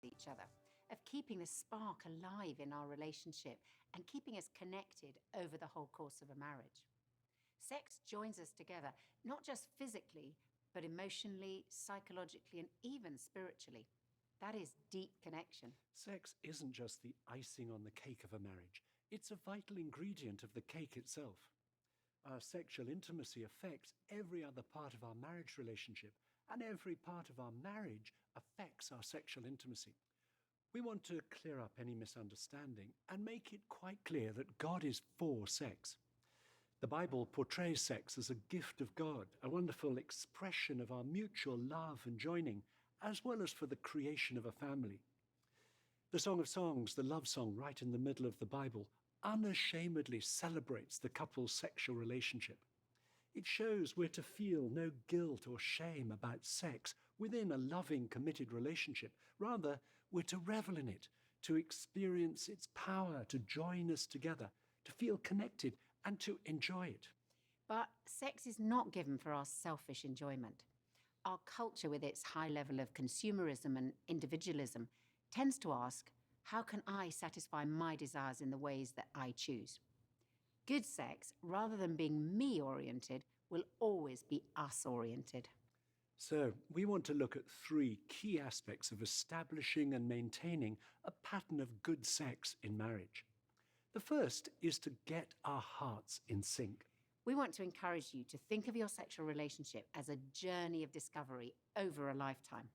each other, of keeping the spark alive in our relationship and keeping us connected over the whole course of a marriage. Sex joins us together, not just physically, but emotionally, psychologically, and even spiritually. That is deep connection. Sex isn't just the icing on the cake of a marriage. It's a vital ingredient of the cake itself. Our sexual intimacy affects every other part of our marriage relationship, and every part of our marriage affects our sexual intimacy. We want to clear up any misunderstanding and make it quite clear that God is for sex. The Bible portrays sex as a gift of God, a wonderful expression of our mutual love and joining, as well as for the creation of a family. The Song of Songs, the love song right in the middle of the Bible, unashamedly celebrates the couple's sexual relationship. It shows we're to feel no guilt or shame about sex within a loving, committed relationship. Rather, we're to revel in it, to experience its power, to join us together, to feel connected and to enjoy it. But sex is not given for our selfish enjoyment. Our culture, with its high level of consumerism and individualism, tends to ask, how can I satisfy my desires in the ways that I choose? Good sex, rather than being me-oriented, will always be us-oriented. So, we want to look at 3 key aspects of establishing and maintaining a pattern of good sex in marriage. The first is to get our hearts in sync. We want to encourage you to think of your sexual relationship as a journey of discovery over a lifetime.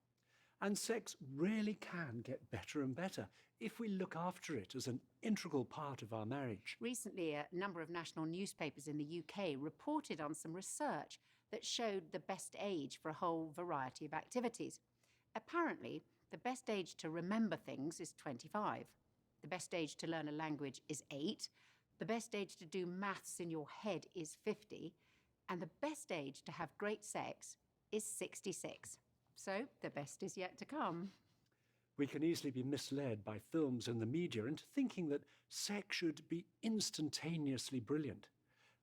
And sex really can get better and better if we look after it as an integral part of our marriage. Recently, a number of national newspapers in the UK reported on some research that showed the best age for a whole variety of activities. Apparently, the best age to remember things is 25. The best age to learn a language is 8. The best age to do maths in your head is 50. And the best age to have great sex is 66. So the best is yet to come. We can easily be misled by films and the media into thinking that sex should be instantaneously brilliant.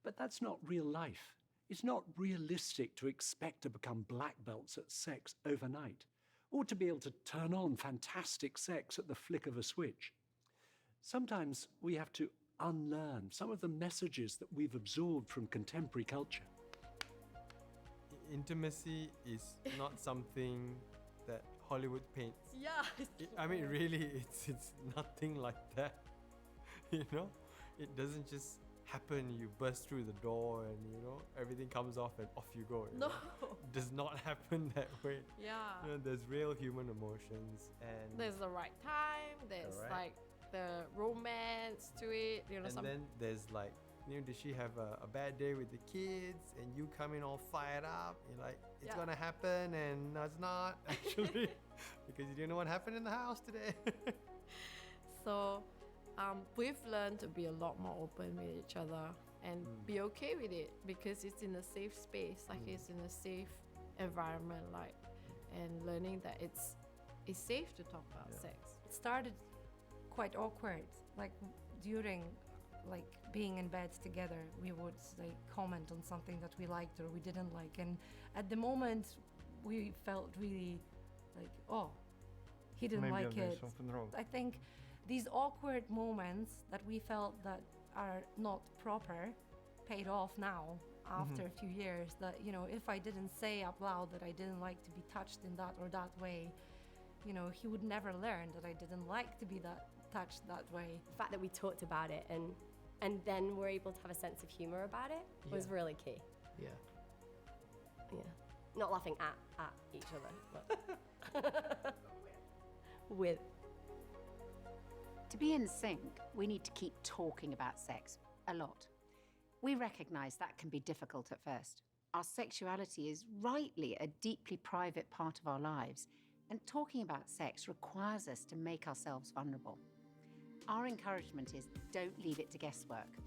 But that's not real life. It's not realistic to expect to become black belts at sex overnight, or to be able to turn on fantastic sex at the flick of a switch. Sometimes we have to unlearn some of the messages that we've absorbed from contemporary culture. Intimacy is not something that Hollywood paints. Yeah. I mean, really, it's nothing like that. You know, it doesn't just happen. You burst through the door and everything comes off and off you go. No. It does not happen that way. Yeah. There's real human emotions and There's the right time. There's Correct. like the romance to it. and then there's like, did she have a bad day with the kids and you come in all fired up? You're like, it's Yeah. gonna happen, and no, it's not actually because you didn't know what happened in the house today. So we've learned to be a lot more open with each other and be okay with it because it's in a safe space, like it's in a safe environment, like, and learning that it's safe to talk about sex. It started quite awkward, like during being in bed together, we would comment on something that we liked or we didn't like, and at the moment we felt really like, oh, he didn't Maybe like I'm doing it. something wrong. I think these awkward moments that we felt that are not proper paid off now after a few years, that if I didn't say out loud that I didn't like to be touched in that or that way, he would never learn that I didn't like to be touched that way. The fact that we talked about it and then we're able to have a sense of humor about it was really key. Yeah. Yeah. Not laughing at each other, but with. To be in sync, we need to keep talking about sex a lot. We recognise that can be difficult at first. Our sexuality is rightly a deeply private part of our lives, and talking about sex requires us to make ourselves vulnerable. Our encouragement is don't leave it to guesswork.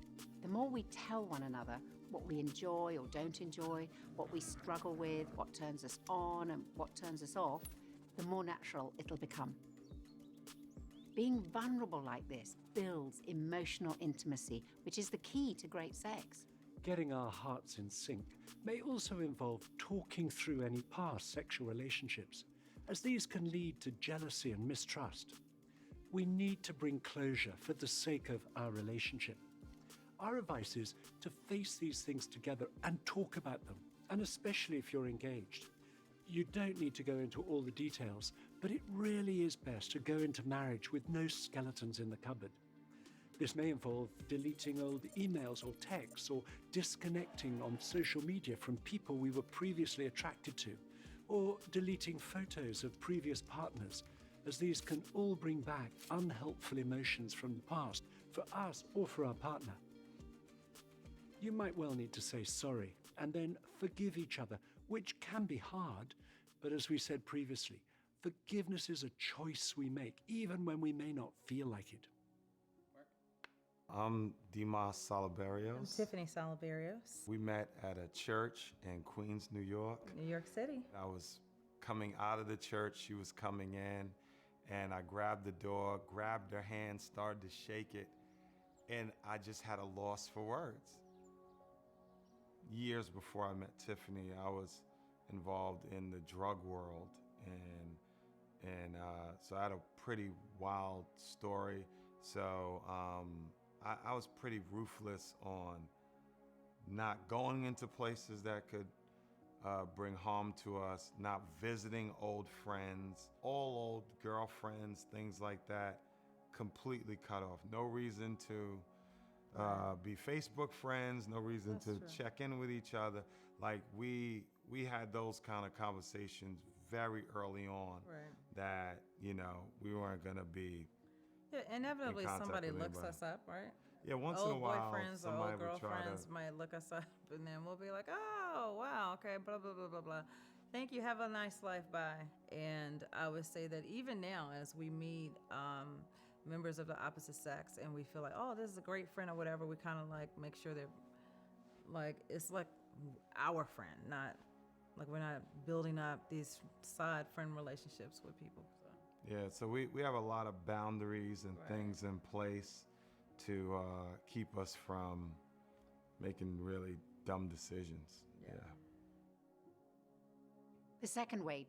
The more we tell one another what we enjoy or don't enjoy, what we struggle with, what turns us on and what turns us off, the more natural it'll become. Being vulnerable like this builds emotional intimacy, which is the key to great sex. Getting our hearts in sync may also involve talking through any past sexual relationships as these can lead to jealousy and mistrust. We need to bring closure for the sake of our relationship. Our advice is to face these things together and talk about them, and especially if you're engaged. You don't need to go into all the details, but it really is best to go into marriage with no skeletons in the cupboard. This may involve deleting old emails or texts, or disconnecting on social media from people we were previously attracted to, or deleting photos of previous partners, as these can all bring back unhelpful emotions from the past for us or for our partner. You might well need to say sorry and then forgive each other, which can be hard, but as we said previously, forgiveness is a choice we make, even when we may not feel like it. I'm Dimas I'm Salaberios. Tiffany Salaberios, We met at a church in Queens, New York. New York City. I was coming out of the church, she was coming in, and I grabbed the door, grabbed her hand, started to shake it, and I just had a loss for words. Years before I met Tiffany, I was involved in the drug world, and so I had a pretty wild story. So I was pretty ruthless on not going into places that could bring harm to us, not visiting old friends, all old girlfriends, things like that, completely cut off. No reason to be Facebook friends, no reason That's to true. check in with each other. Like we had those kind of conversations very early on, Right. that, you know, we weren't gonna be. Yeah, inevitably contact somebody with looks anybody. us up, right? Yeah, once in a Old while, boyfriends or somebody old would try girlfriends to. might look us up, and then we'll be like, "Oh, wow, okay, blah blah blah blah blah. Thank you. Have a nice life. Bye." And I would say that even now, as we meet members of the opposite sex, and we feel like, "Oh, this is a great friend" or whatever, we kind of like make sure they're like it's like our friend, not like we're not building up these side friend relationships with people. So. Yeah, so we have a lot of boundaries and Right. things in place to keep us from making really dumb decisions. Yeah. The second way